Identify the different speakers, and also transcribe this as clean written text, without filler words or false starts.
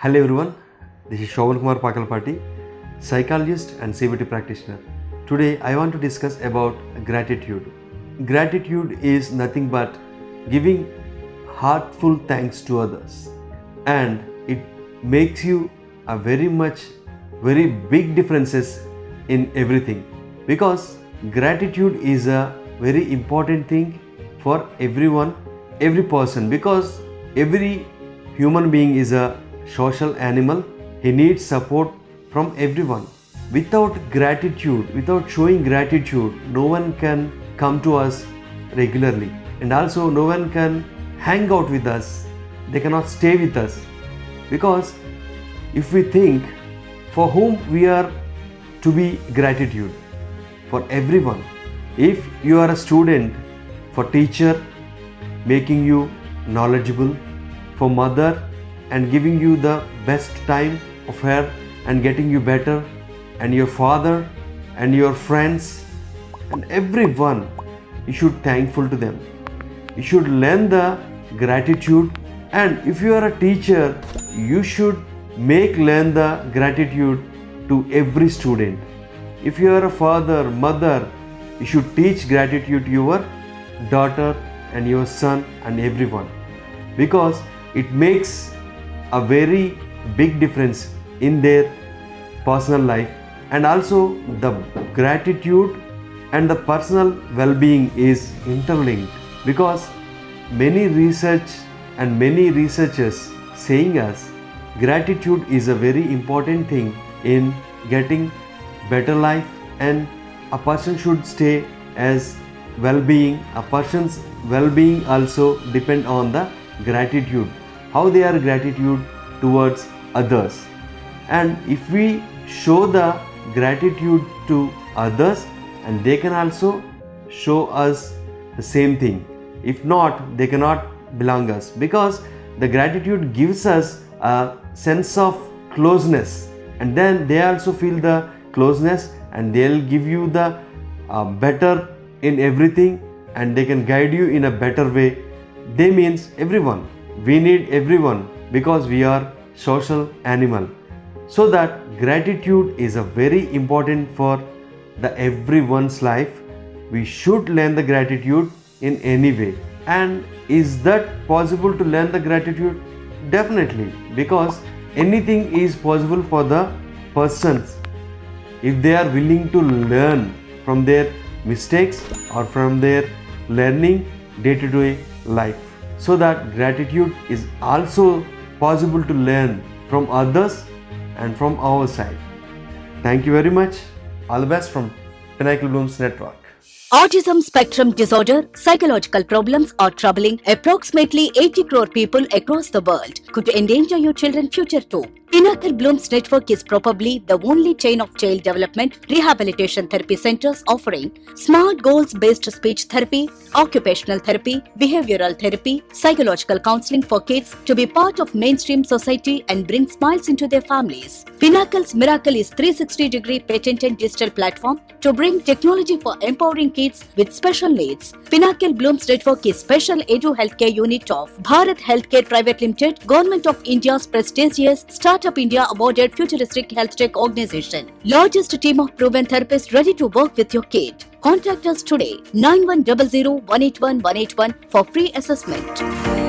Speaker 1: Hello everyone, this is Shovan Kumar Pakalpati, psychologist and CBT practitioner. Today I want to discuss about gratitude. Gratitude is nothing but giving heartful thanks to others, and it makes you a very big differences in everything, because gratitude is a very important thing for everyone, every person, because every human being is a social animal. He needs support from everyone. Without gratitude, without showing gratitude, no one can come to us regularly, and also no one can hang out with us. They cannot stay with us, because if we think for whom we are to be gratitude, for everyone. If you are a student, for teacher making you knowledgeable, for mother and giving you the best time of her and getting you better, and your father and your friends and everyone, you should thankful to them. You should learn the gratitude, and if you are a teacher, you should learn the gratitude to every student. If you are a father, mother, you should teach gratitude to your daughter and your son and everyone, because it makes a very big difference in their personal life. And also the gratitude and the personal well-being is interlinked, because many research and many researchers saying us gratitude is a very important thing in getting better life, and a person should stay as well-being. A person's well-being also depend on the gratitude, how they are gratitude towards others. And if we show the gratitude to others, and they can also show us the same thing. If not, they cannot belong us, because the gratitude gives us a sense of closeness, and then they also feel the closeness, and they'll give you the better in everything, and they can guide you in a better way. They means everyone. We need everyone, because we are social animal. So that gratitude is a very important for the everyone's life. We should learn the gratitude in any way. And is that possible to learn the gratitude? Definitely, because anything is possible for the persons if they are willing to learn from their mistakes or from their learning day-to-day life. So that gratitude is also possible to learn from others and from our side. Thank you very much. All the best from Pinnacle Blooms Network.
Speaker 2: Autism spectrum disorder, psychological problems are troubling approximately 80 crore people across the world. Could endanger your children's future too. Pinnacle Blooms Network is probably the only chain of child development rehabilitation therapy centers offering smart goals-based speech therapy, occupational therapy, behavioral therapy, psychological counseling for kids to be part of mainstream society and bring smiles into their families. Pinnacle's Miracle is 360-degree patented digital platform to bring technology for empowering kids with special needs. Pinnacle Blooms Network is special edu healthcare unit of Bharat Healthcare Private Limited, Government of India's prestigious Startup India awarded futuristic health tech organization. Largest team of proven therapists ready to work with your kid. Contact us today 9100 181 181 for free assessment.